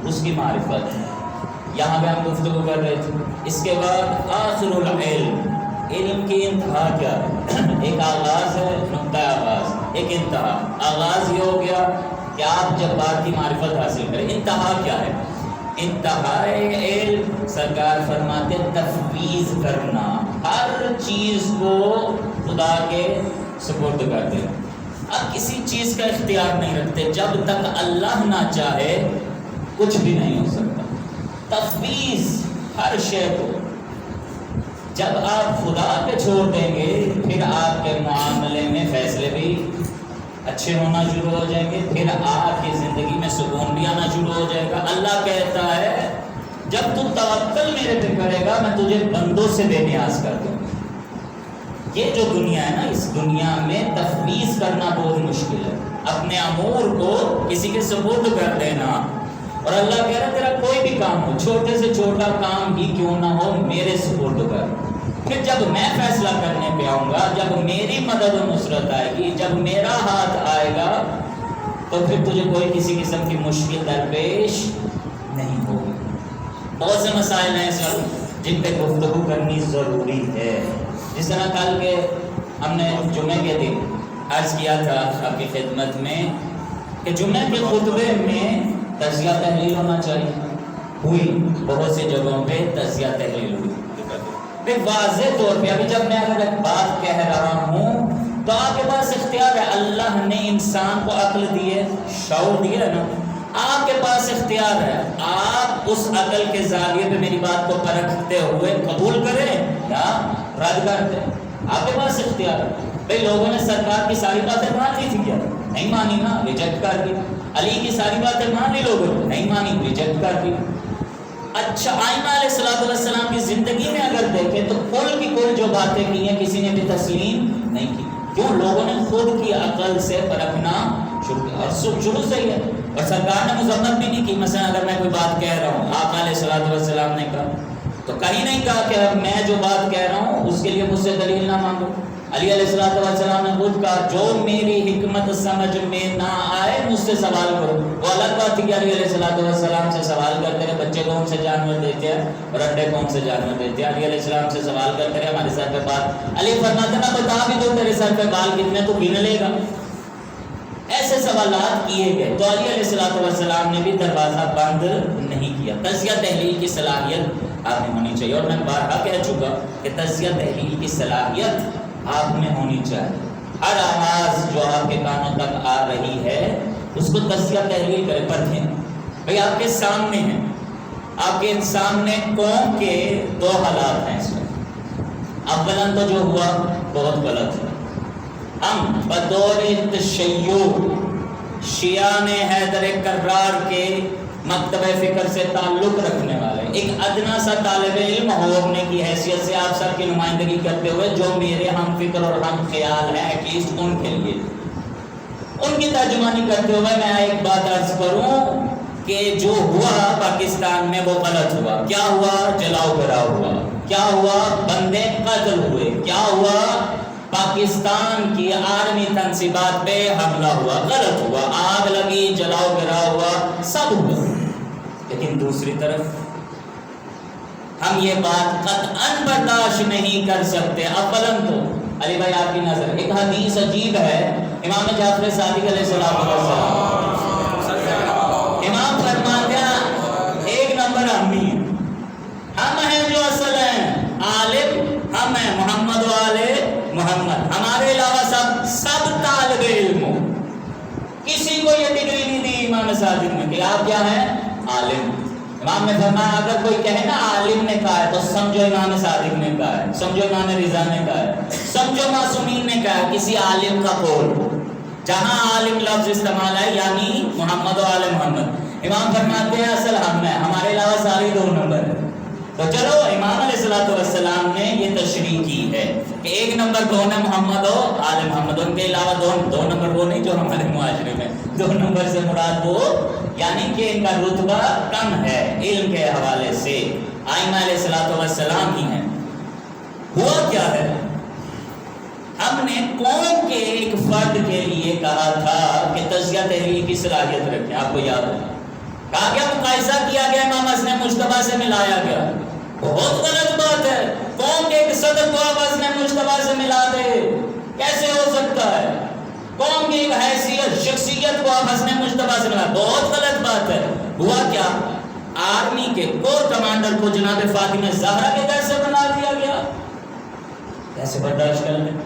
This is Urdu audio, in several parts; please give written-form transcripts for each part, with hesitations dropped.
اس کی معرفت. یہاں پہ ہم گفتگو کر رہے تھے. اس کے بعد آخر العلم، علم کی انتہا کیا ہے؟ ایک آغاز ہے، نقطہ آغاز، ایک انتہا. آغاز یہ ہو گیا کہ آپ جب بات کی معرفت حاصل کریں. انتہا کیا ہے؟ انتہائے علم سرکار فرماتے تفویض کرنا، ہر چیز کو خدا کے سپرد کر دینا. آپ کسی چیز کا اختیار نہیں رکھتے، جب تک اللہ نہ چاہے کچھ بھی نہیں ہو سکتا. تفویض ہر شے کو جب آپ خدا پہ چھوڑ دیں گے، پھر آپ کے معاملے میں فیصلے بھی اچھے ہونا شروع ہو جائیں گے، پھر آپ کی زندگی میں سکون بھی آنا شروع ہو جائے گا. اللہ کہتا ہے جب تو توکل میرے پہ کرے گا میں تجھے بندوں سے بے نیاز کر دوں گا. یہ جو دنیا ہے نا، اس دنیا میں تفویض کرنا بہت مشکل ہے. اپنے امور کو کسی کے سپرد کر دینا. اور اللہ کہہ رہا ہے تیرا کوئی بھی کام ہو، چھوٹے سے چھوٹا کام ہی کیوں نہ ہو، میرے سپرد کر. پھر جب میں فیصلہ کرنے پہ آؤں گا، جب میری مدد و نصرت آئے گی، جب میرا ہاتھ آئے گا، تو پھر تجھے کوئی کسی قسم کی مشکل درپیش نہیں ہوگی. بہت سے مسائل ہیں سر جن پہ گفتگو کرنی ضروری ہے. جس طرح کل کے ہم نے جمعے کے دن عرض کیا تھا آپ کی خدمت میں کہ جمعے کے خطبے میں تجزیہ تحلیل ہونا چاہیے. ہوئی بہت سی جگہوں پہ تجزیہ تحلیل ہوئی. پھر واضح طور پہ ابھی جب میں اگر ایک بات کہہ رہا ہوں تو آپ کے پاس اختیار ہے. اللہ نے انسان کو عقل دی ہے، شعور دی ہے نا، آپ کے پاس اختیار ہے. آپ اس عقل کے زاویے پہ میری بات کو پرکھتے ہوئے قبول کریں یا رد کر دیں. آپ کے پاس اختیار ہے. بھائی لوگوں نے سرکار کی ساری باتیں مان لی تھی کیا؟ نہیں مانی نا، ریجیکٹ کر دی. علی کی ساری باتیں مان لی لوگوں نے، نہیں مانی، ریجیکٹ کر دی. اچھا آئمہ علیہ السلام کی زندگی میں اگر دیکھیں تو کل کی کل جو باتیں کی ہیں کسی نے بھی تسلیم نہیں کی. کیوں؟ لوگوں نے خود کی عقل سے پرکھنا شروع کیا، اور شروع سے ہی ہے. اور سرکار نے مذمت بھی نہیں کی. مثلا اگر میں کوئی بات کہہ رہا ہوں، آقا علیہ السلام نے کہا تو کہیں نہیں کہا کہ میں جو بات کہہ رہا ہوں اس کے لیے مجھ سے دلیل نہ مانگو. علی علیہ السلام نے خود کہا جو میری حکمت سمجھ میں نہ آئے مجھ سے سوال کرو. وہ الگ بات تھی کہ علی علیہ السلام سے سوال کرتے رہے بچے کون سے جانور دیتے ہیں اور انڈے کون سے جانور دیتے ہیں. علی علیہ السلام سے سوال کرتے رہے ہمارے سر پہ بال. علی فرماتے نا بتا بھی دو تیرے سر پہ بال کتنے تو گن لے گا. ایسے سوالات کیے گئے تو علی علیہ السلام نے بھی دروازہ بند نہیں کیا. تجزیہ تحلیل کی صلاحیت آپ میں ہونی چاہیے. اور میں بارہا کہہ چکا کہ تجزیہ تحلیل کی صلاحیت آپ میں ہونی چاہیے. ہر آواز جو آپ کے کانوں تک آ رہی ہے اس کو تجزیہ تحلیل کرے، پرکھیں. بھائی آپ کے سامنے ہیں، آپ کے سامنے قوم کے دو حالات ہیں اس وقت. اولاً تو جو ہوا بہت غلط ہے. ہم بطور تشیع شیعہ حیدر کرار کے مکتب فکر سے تعلق رکھنے والے ایک ادنا سا طالب علم ہونے کی حیثیت سے آپ سب کی نمائندگی کرتے ہوئے جو میرے ہم فکر اور ہم خیال ہیں ایٹ لیسٹ ان کے لیے ان کی ترجمانی کرتے ہوئے میں ایک بات عرض کروں کہ جو ہوا پاکستان میں وہ غلط ہوا. کیا ہوا؟ جلاؤ گراؤ ہوا. کیا ہوا؟ بندے قتل ہوئے. کیا ہوا؟ پاکستان کی آرمی تنصیبات پہ حملہ ہوا. غلط ہوا. آگ لگی، جلاؤ گراؤ ہوا، سب ہوا. لیکن دوسری طرف ہم یہ بات قطعاً برداشت نہیں کر سکتے. اولاً تو علی بھائی آپ کی نظر ایک حدیث عجیب ہے. امام جعفر صادق علیہ السلام امام فرماتے ہیں ایک نمبر ہم ہیں جو اصل ہیں عالم، ہم ہیں محمد و آل محمد. ہمارے علاوہ سب طالب علم. کسی کو یہ ڈگری نہیں دی امام صادق نے کہ آپ کیا ہیں؟ عالم. امام نے فرمایا اگر کوئی کہے نا عالم نے کہا ہے تو سمجھو امام صادق نے کہا ہے، سمجھو امام رضا نے کہا ہے، سمجھو معصومین نے کہا ہے. کسی عالم کا قول جہاں عالم لفظ استعمال ہے یعنی محمد و آل محمد. امام فرماتے ہیں اصل ہم ہیں، ہمارے علاوہ سارے دو نمبر ہیں. تو چلو امام علیہ السلام نے یہ تشریح کی ہے کہ ایک نمبر کون ہے؟ محمد و آل محمد. ان کے علاوہ دو نمبر وہ نہیں جو ہمارے معاشرے میں. دو نمبر سے مراد وہ یعنی کہ ان کا رتبہ کم ہے علم کے حوالے سے. آئمہ علیہ السلام ہی ہیں. ہوا کیا ہے؟ ہم نے قوم کے ایک فرد کے لیے کہا تھا کہ تجزیہ تحلیل کی صلاحیت رکھیں. آپ کو یاد ہے کہا گیا مقایسہ کیا گیا امام حسن مجتبیٰ سے ملایا گیا، بہت غلط بات ہے۔ قوم کے ایک صدر کو آپ حسن مجتبیٰ سے ملا دے، کیسے ہو سکتا ہے؟ قوم کی ایک حیثیت شخصیت کو آپ حسن مجتبیٰ سے ملا، بہت غلط بات ہے۔ ہوا کیا؟ آرمی کے کور کمانڈر کو جناب فاطمہ زہرا کے گھر سے بنا دیا گیا۔ کیسے برداشت کر لیں؟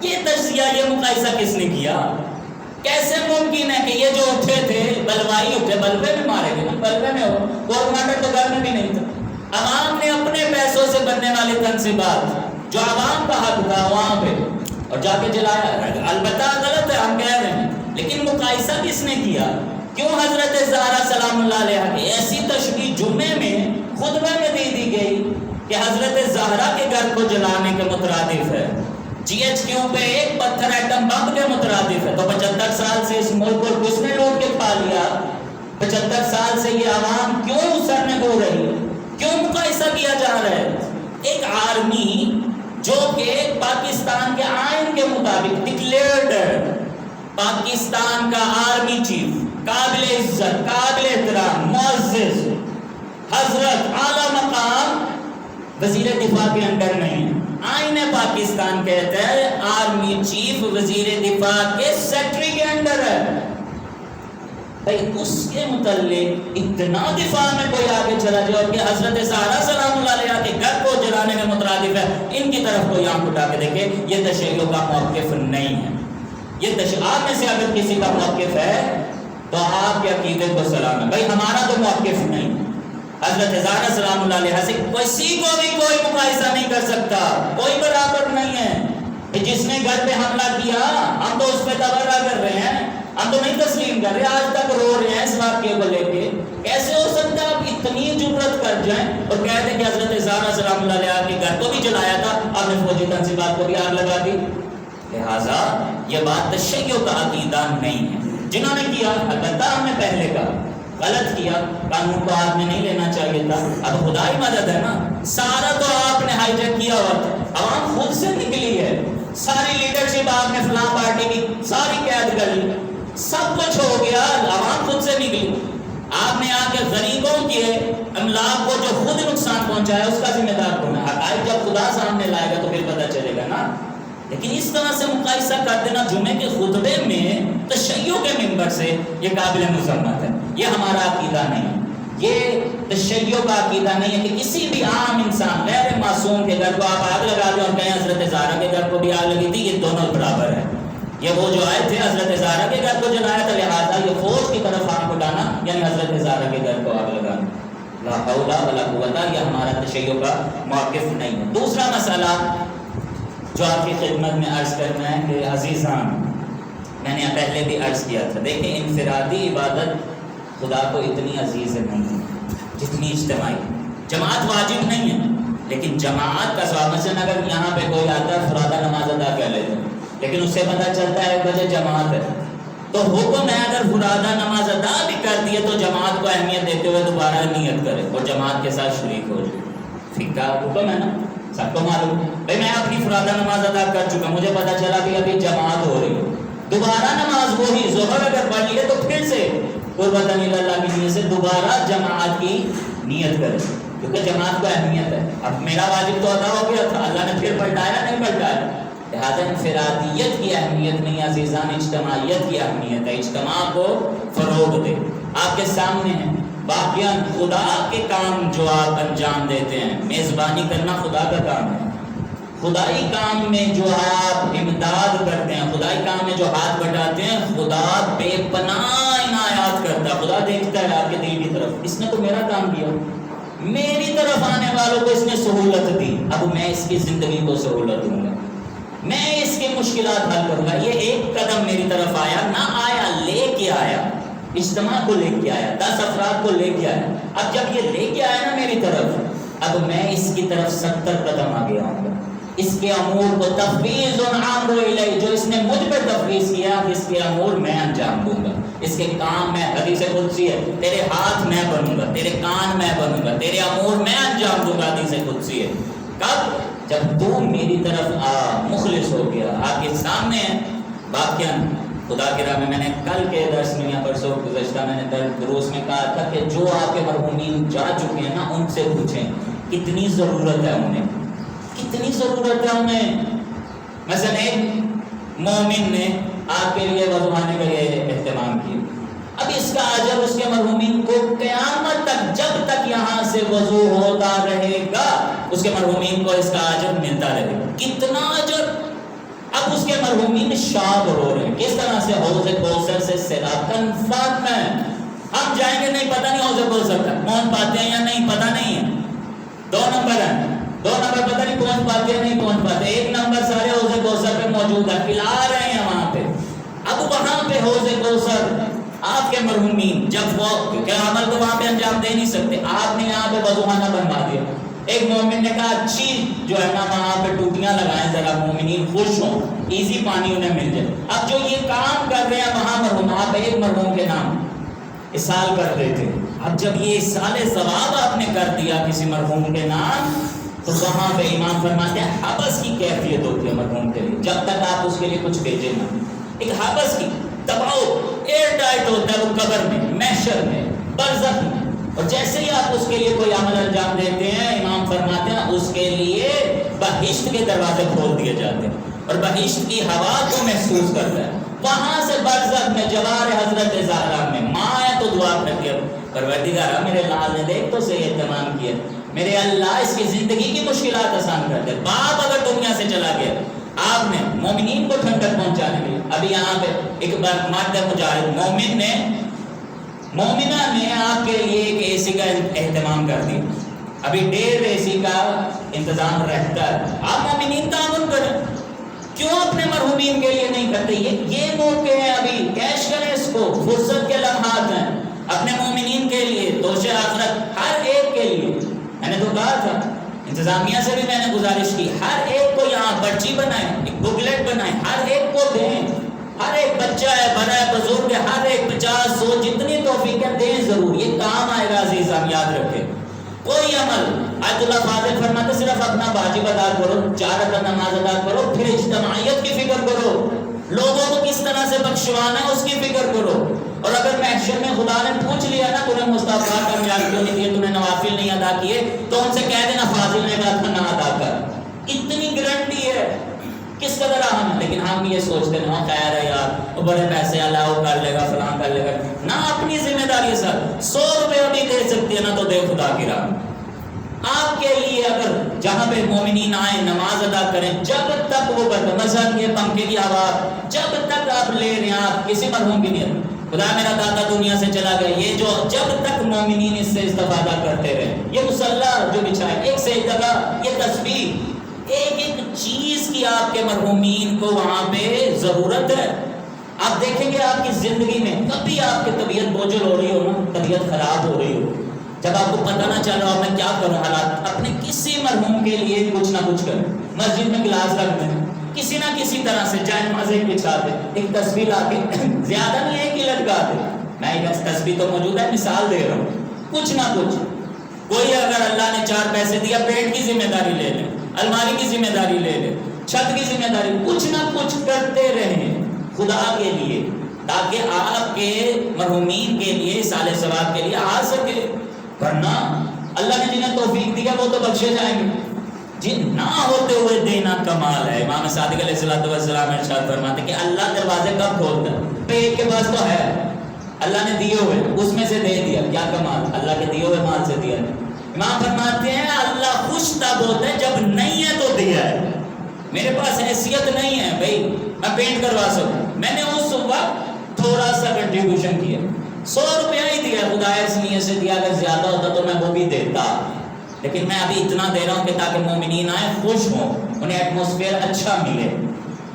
یہ تجزیہ، یہ مقایسہ کس نے کیا؟ کیسے ممکن ہے کہ یہ جو اٹھے تھے بلوائی اٹھے، بلوے میں مارے گئے نا، بلوے میں ہو، کور کمانڈر تو گھر میں بھی نہیں تھا۔ عوام نے اپنے پیسوں سے بننے والی تنصیبات جو عوام کا حق تھا وہاں پہ اور جا کے جلایا۔ البتہ غلط ہے، ہم کہہ رہے ہیں، لیکن مقایسہ کس نے کیا؟ کیوں حضرت زہرا سلام اللہ علیہا کی ایسی تشبیہ جمعے میں خطبہ میں دی گئی کہ حضرت زہرا کے گھر کو جلانے کے مترادف ہے، جی ایچ کیو پہ ایک پتھر ایٹم بم کے مترادف ہے۔ تو 75 سال سے اس ملک کو کس نے لوٹ کے کھا لیا؟ 75 سال سے یہ عوام کیوں سرنے ہو رہی ہے؟ کیوں مقایسہ کیا جا رہا ہے؟ ایک آرمی جو کہ پاکستان کے آئین کے مطابق ڈکلیئرڈ ہے، پاکستان کا آرمی چیف، قابل عزت، قابل احترام، معزز حضرت اعلیٰ مقام وزیر دفاع کے انڈر نہیں ہے۔ آئین پاکستان کہتا ہے آرمی چیف وزیر دفاع کے سیکٹری کے انڈر ہے۔ بھائی اس کے متعلق اتنا دفاع میں کوئی آگے چلا جائے کہ حضرت زہرا سلام اللہ علیہا کے گھر کو جلانے میں مترادف ہے، ان کی طرف کوئی آنکھ اٹھا کے دیکھے، یہ تشیع کا موقف نہیں ہے۔ یہ آپ میں سے اگر کسی کا موقف ہے تو آپ کے عقیدے کو سلام ہے، بھائی ہمارا تو موقف نہیں۔ حضرت زہرا سلام اللہ علیہا سے کسی کو بھی کوئی مقایسہ نہیں کر سکتا، کوئی برابر نہیں ہے۔ جس نے گھر پہ حملہ کیا ہم تو اس پہ تبرہ کر رہے ہیں، ہم تو نہیں تسلیم کر رہے، آج تک رو رہے ہیں اس واقعے کو لے کے۔ کیسے ہو سکتا ہے آپ اتنی جرأت کر جائیں اور کہتے ہیں کہ حضرت زہرا سلام اللہ علیہا کے گھر کو بھی جلایا تھا، آپ نے فوجی تنصیبات کو بھی آگ لگا دی؟ لہٰذا یہ بات تشیع کا عقیدہ نہیں ہے۔ جنہوں نے کیا، البتہ ہم نے پہلے کہا غلط کیا، قانون کو آپ نے نہیں لینا چاہیے تھا۔ اب خدا ہی مدد ہے نا، سارا تو آپ نے ہائی جیک کیا ہوا تھا، عوام خود سے نکلی ہے، ساری لیڈرشپ آپ نے فلاں پارٹی کی ساری قید کر لی، سب کچھ ہو گیا، عوام خود سے نکلی۔ آپ نے آ کے غریبوں کے املاک کو جو خود نقصان پہنچایا اس کا ذمہ دار کون ہے؟ حقائق جب خدا سامنے لائے گا تو پھر پتہ چلے گا نا۔ لیکن اس طرح سے مقایسہ کر دینا جمعے کے خطبے میں تشیع کے منبر سے، یہ قابل مذمت ہے، یہ ہمارا عقیدہ نہیں ہے۔ یہ تشیع کا عقیدہ نہیں ہے کہ کسی بھی عام انسان غیر معصوم کے گھر کو آپ آگ لگا دیں اور کہیں حضرت زہرا کے گھر کو بھی آگ لگی تھی، یہ دونوں برابر ہے۔ یہ وہ جو آئے تھے حضرت زہرا کے گھر کو جلایا تھا، لہٰذا یہ فوج کی طرف آنکھ اٹھانا یعنی حضرت زہرا کے گھر کو آگ لگانا، لا حول ولا قوت، یہ ہمارا تشیع کا موقف نہیں ہے۔ دوسرا مسئلہ جو آپ کی خدمت میں عرض کرنا ہے کہ عزیزان، میں نے پہلے بھی عرض کیا تھا، دیکھیں انفرادی عبادت خدا کو اتنی عزیز نہیں ہے جتنی اجتماعی۔ جماعت واجب نہیں ہے، لیکن جماعت کا ثواب، مثلا اگر یہاں پہ کوئی آتا ہے فرادہ نماز ادا کر لیتے ہیں، لیکن اس سے پتہ چلتا ہے 1 بجے جماعت ہے، تو حکم ہے اگر فرادہ نماز ادا بھی کر دیے تو جماعت کو اہمیت دیتے ہوئے دوبارہ نیت کرے اور جماعت کے ساتھ شریک ہو جائے۔ فقہ کا حکم ہے نا، سب کو معلوم ہے۔ بھائی میں اپنی فرادہ نماز ادا کر چکا، مجھے پتا چلا کہ ابھی جماعت ہو رہی ہے، دوبارہ نماز وہی ظہر اگر پڑھ لیے تو پھر سے قربتاً اللہ کی نیت سے دوبارہ جماعت کی نیت کرے، کیونکہ جماعت کو اہمیت ہے۔ اب میرا واجب تو ادا ہو گیا تھا، اللہ نے پھر پلٹایا نہیں پلٹایا، لہٰذا انفرادیت کی اہمیت نہیں عزیزان، اجتماعیت کی اہمیت ہے۔ اجتماع کو فروغ دے، آپ کے سامنے ہے باقیاں خدا کے کام جو آپ انجام دیتے ہیں، میزبانی کرنا خدا کا کام ہے، خدائی کام میں جو آپ امداد کرتے ہیں، خدائی کام میں جو ہاتھ بٹاتے ہیں، خدا بے پناہ عنایات کرتا ہے، خدا دیکھتا ہے آپ کے دل کی طرف، اس نے تو میرا کام کیا، میری طرف آنے والوں کو اس نے سہولت دی، اب میں اس کی زندگی کو سہولت دوں گا، میں اس کی مشکلات حل کروں گا۔ یہ ایک قدم میری طرف آیا، نہ آیا لے کے آیا، اجتماع کو لے کے آیا، 10 افراد کو لے کے آیا، اب جب یہ لے کے آیا نا میری طرف، اب میں اس کی طرف 70 قدم آگے آؤں گا، اس کے امور کو تفویض امر الیہ، جو اس نے مجھ پر تفویض کیا، اس کے امور میں انجام دوں گا، اس کے کام میں، حدیث قدسی ہے، تیرے ہاتھ میں بنوں گا، تیرے کان میں بنوں گا، تیرے امور میں انجام دوں گا، حدیث قدسی ہے۔ کب؟ جب تو میری طرف مخلص ہو گیا۔ آپ کے سامنے ہے باقیاں خدا کی راہ میں نے کل کے درس میں یا پرسوں گزشتہ میں نے دروس میں کہا تھا کہ جو آپ کے مرحومین جا چکے ہیں نا ان سے پوچھیں کتنی ضرورت ہے انہیں، کتنی ضرورت ہے انہیں. مثلا ایک مومن نے آپ کے لیے وضو خانے کا یہ اہتمام کیا، اب اس کا اجر اس کے مرحومین کو قیامت تک جب تک یہاں سے وضو ہوتا رہے گا اس کے مرحومین کو اس کا اجر ملتا رہے گا. کتنا اجر. اب اس کے مرحومین شاد ہو رہے ہیں کس طرح سے؟ حوض کوثر سے سیراب کنفرم ہے. ہم جائیں گے نہیں پتہ نہیں حوض کوثر تک پہنچ پاتے ہیں یا نہیں پتہ نہیں ہے. 2 نمبر ہیں، 2 نمبر پتہ نہیں پہنچ پاتے ہیں نہیں پہنچ پاتے. 1 نمبر سارے حوض کوثر پہ موجود ہے، پلا رہے ہیں وہاں پہ. اب وہاں پہ حوض کوثر آپ کے مرحومین جب وہ، کیونکہ عمل تو وہاں پہ انجام دے نہیں سکتے، آپ نے یہاں پہ وضو خانہ بنوا دیا. ایک مومن نے کہا اچھی جو ہے نا وہاں پہ ٹوٹیاں لگائیں ذرا مومنین خوش ہوں، ایزی پانی انہیں مل جائے. اب جو یہ کام کر رہے ہیں وہاں مرحوم، آپ ایک مرحوم کے نام اصال کر رہے تھے. اب جب یہ اصال ثواب آپ نے کر دیا کسی مرحوم کے نام تو وہاں پہ امام فرماتے ہیں حبس کی کیفیت ہوتی ہے مرحوم کے لیے جب تک آپ اس کے لیے کچھ بھیجیں نا. ایک حبس کی دباؤ ایئر ٹائٹ ہوتا ہے وہ قبر میں، محشر میں، برزخ میں. اور جیسے ہی آپ اس کے لیے کوئی عمل انجام دیتے ہیں امام فرماتے ہیں اس کے لیے بہشت کے دروازے کھول دیے جاتے ہیں اور بہشت کی ہوا کو محسوس کرتا ہے. وہاں سے برزخ میں جوار حضرت زہرا میں ماں ہے تو دعا کرتی ہے پروردگار میرے لال نے دیکھ تو صحیح اہتمام کیا، میرے اللہ اس کی زندگی کی مشکلات آسان کر دے. باپ اگر دنیا سے چلا گیا آپ نے مومنین کو ٹھنڈک پہنچانے کے لیے، ابھی یہاں پہ ایک بار مرد مجاہد مومن نے مومنہ نے آپ کے لیے ایک اے سی کا اہتمام کر دیا. ابھی 1.5 اے سی کا انتظام رہتا ہے، آپ مومنین تعاون کریں. کیوں اپنے مرحومین کے لیے نہیں کرتے؟ یہ موقع ہے، ابھی کیش کریں اس کو، فرصت کے لمحات ہیں اپنے مومنین کے لیے، دوش آخرت ہر ایک کے لیے. میں نے تو کہا تھا انتظامیہ سے بھی میں نے گزارش کی ہر ایک کو یہاں پرچی بنائیں، ایک بکلیٹ بنائیں، ہر ایک کو دیں. ہر ایک بچہ ہے، بڑا ہے، بزرگ ہے، ہر ایک 50 100 جتنی توفیقیں دیں ضرور، یہ کام آئے گا. عزیز ہم یاد رکھیں کوئی عمل آیت اللہ فاضل فرماتے صرف اپنا واجب ادا کرو، 4 رکعت نماز ادا کرو، پھر اجتماعیت کی فکر کرو، لوگوں کو کس طرح سے بخشوانا ہے اس کی فکر کرو. اور اگر محشر میں خدا نے پوچھ لیا نا تمہیں مستغفرات کا میعاد کیوں نہیں دیے، تمہیں نوافل نہیں ادا کیے، تو ان سے کہہ دینا فاضل نے کہا تھا نہ ادا کر. اتنی گارنٹی ہے کس قدر اہم ہے. لیکن ہم یہ سوچتے ہیں ہاں خیر ہے یار وہ بڑے پیسے اللہ وہ کر لے گا فلاں کر لے گا. نہ اپنی ذمہ داری سر 100 روپے بھی دے سکتی ہے نا تو دے خدا کی راہ. آپ کے لیے اگر جہاں پہ مومنین آئیں نماز ادا کریں جب تک وہ مثلا یہ پنکھے کی ہوا جب تک آپ لے رہے ہیں آپ کسی مرحوم کی نیت خدا میرا دادا دنیا سے چلا گیا، یہ جو جب تک مومنین اس سے استفادہ کرتے رہے، یہ مصلی جو بچھائے ایک سے ایک جگہ، یہ تسبیح ایک ایک چیز کی آپ کے مرحومین کو وہاں پہ ضرورت ہے. آپ دیکھیں گے آپ کی زندگی میں کبھی آپ کی طبیعت بوجھل ہو رہی ہو نا، طبیعت خراب ہو رہی ہو، جب آپ کو پتہ نہ چل رہا ہو میں کیا کروں، حالات اپنے کسی مرحوم کے لیے کچھ نہ کچھ کریں. مسجد میں گلاس رکھ دیں، کسی نہ کسی طرح سے جائے نمازیں بچھا دیں، ایک تصویر لا کے زیادہ نہیں ہے کہ لٹکا دیں. میں ایک تصویر تو موجود ہے مثال دے رہا ہوں. کچھ نہ کچھ کوئی اگر اللہ نے 4 پیسے دیا پیٹ کی ذمہ داری لے لیں، الماری کی ذمہ داری لے لیں، چھت کی ذمہ داری، کچھ نہ کچھ کرتے رہیں خدا کے لیے تاکہ آپ کے مرحومین کے لیے سال ثواب کے لیے آ سکے. ورنہ اللہ نے جنہیں توفیق دیا وہ تو بخشے جائیں گے، جن نہ ہوتے ہوئے دینا کمال ہے. امام صادق علیہ السلام ارشاد فرماتے کہ اللہ دروازے کب کھولتا ہے؟ پیٹ کے پاس تو ہے، اللہ نے دیے ہوئے اس میں سے دے دیا، کیا کمال، اللہ کے دیے ہوئے مال سے دیا. امام فرماتے ہیں اللہ خوش تب ہوتا ہے جب نہیں ہے تو دیا ہے. میرے پاس حیثیت نہیں ہے بھائی میں پینٹ کروا سکوں، میں نے اس وقت تھوڑا سا کنٹریبیوشن کیا، 100 روپیہ ہی دیا، خدا اس نیت سے دیا، اگر زیادہ ہوتا تو میں وہ بھی دیتا، لیکن میں ابھی اتنا دے رہا ہوں کہ تاکہ مومنین آئیں خوش ہوں، انہیں ایٹماسفیئر اچھا ملے.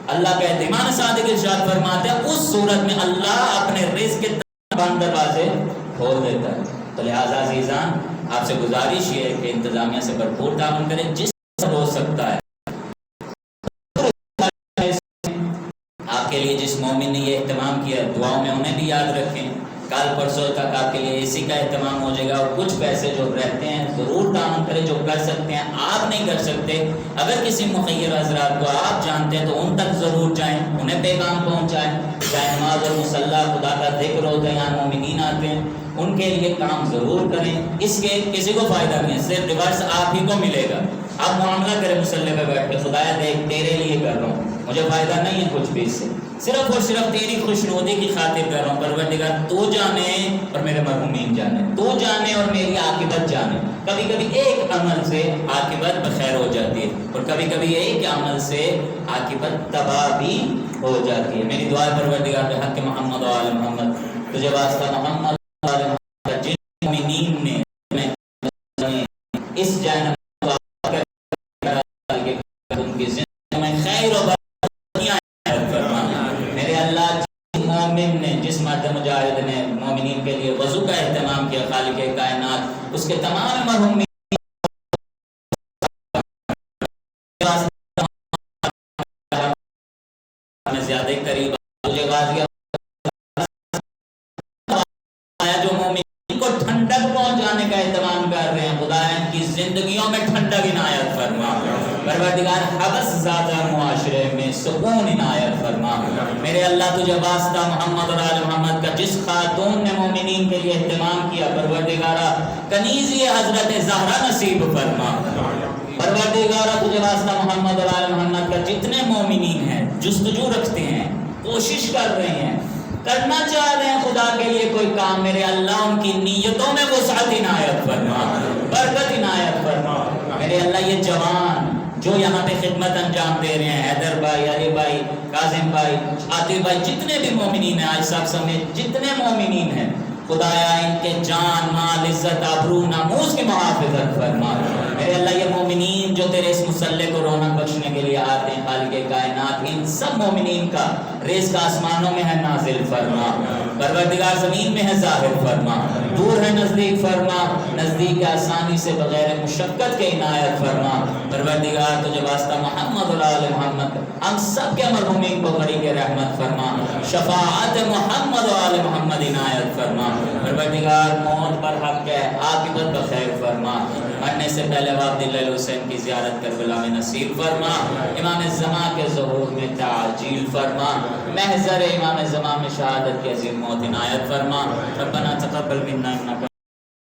اللہ کہتے ہیں امام صادق ارشاد فرماتے ہیں اس صورت میں اللہ اپنے رزق کے بند دروازے کھول دیتا ہے. تو لہٰذا عزیزان آپ سے گزارش یہ ہے کہ انتظامیہ سے بھرپور تعاون کریں جس سے ہو سکتا ہے. آپ کے لیے جس مومن نے یہ اہتمام کیا دعاؤں میں انہیں بھی یاد رکھیں. کال پرسوں تک آپ کے لیے اسی کا اہتمام ہو جائے گا، اور کچھ پیسے جو رہتے ہیں ضرور تعاون کریں، جو کر سکتے ہیں۔ آپ نہیں کر سکتے، اگر کسی مخیر حضرات کو آپ جانتے ہیں تو ان تک ضرور جائیں، انہیں پیغام پہنچائیں۔ چاہے نماز اور مصلی خدا کا ذکر ہوتا ہے، یہاں مومنین آتے ہیں، ان کے لیے کام ضرور کریں۔ اس کے کسی کو فائدہ نہیں ہے، صرف ریورس آپ ہی کو ملے گا۔ آپ معاملہ کریں مصلی پہ بیٹھ کے، خدایا دیکھ تیرے لیے کر رہا ہوں، مجھے فائدہ نہیں ہے کچھ بھی اس سے، صرف اور صرف تیری خوشنودی کی خاطر کر رہا ہوں۔ پروردگار تو جانے اور میرے مرحومین جانے، تو جانے اور میری عاقبت جانے۔ کبھی کبھی ایک عمل سے عاقبت بخیر ہو جاتی ہے، اور کبھی کبھی ایک عمل سے عاقبت تباہ بھی ہو جاتی ہے۔ میری دعا پروردگار بحق محمد و آل محمد، تجھے واسطہ محمد و آل محمد، جن مومنین نے اس جانب ان کی زندگی میں خیر و مومن نے، جس مرد مجاہد نے مومنین کے لیے وضو کا اہتمام کیا، خالق کائنات اس کے تمام مرحومین میں زیادہ قریب تجھے غازی جو مومنین کو ٹھنڈک پہنچانے کا اہتمام کر رہے ہیں، خدا ان کی زندگیوں میں ٹھنڈک عنایت فرما۔ پروردگار حبس زادہ معاشرے میں سکون عنایت فرما۔ میرے اللہ تجھے واسطہ محمد اور آل محمد کا، جس خاتون نے مومنین کے لیے اہتمام کیا، پروردگارہ کنیزی حضرت زہرا نصیب فرما۔ پروردگارہ تجھے واسطہ محمد اور آل محمد کا، جتنے مومنین ہیں جستجو رکھتے ہیں، کوشش کر رہے ہیں، کرنا چاہ رہے ہیں خدا کے لیے کوئی کام، میرے اللہ ان کی نیتوں میں وسعت عنایت فرما، برکت عنایت فرما۔ میرے اللہ یہ جوان جو یہاں پہ خدمت انجام دے رہے ہیں، حیدر بھائی، علی بھائی، کاظم بھائی، عاطف بھائی، جتنے بھی مومنین ہیں، آج صاحب سمیت جتنے مومنین ہیں، خدایا ان کے جان مال عزت آبرو ناموس کی محافظت فرما۔ میرے اللہ یہ مومنین جو تیرے اس مصلی کو رونق بخشنے کے لیے آتے ہیں، خالق کائنات ان سب مومنین کا رزق آسمانوں میں ہے نازل فرما، پروردگار زمین میں ہے ظاہر فرما، دور ہے نزدیک فرما، نزدیک آسانی سے بغیر مشقت کے عنایت فرما۔ پروردگار تجھے واسطہ محمد اور آل محمد ہم سب کے مرحومین کو غریق رحمت فرما، شفاعت محمد و آل محمد عنایت فرما۔ پروردگار موت پر حق ہے، عاقبت بخیر فرما، مرنے سے پہلے عبداللہ حسین کی زیارت کربلا میں نصیب فرما، امام زمان کے ظہور میں تعجیل فرما، محضر امام زمان میں شہادت کی عظیم موت عنایت فرما۔ ربنا تقبل منا انک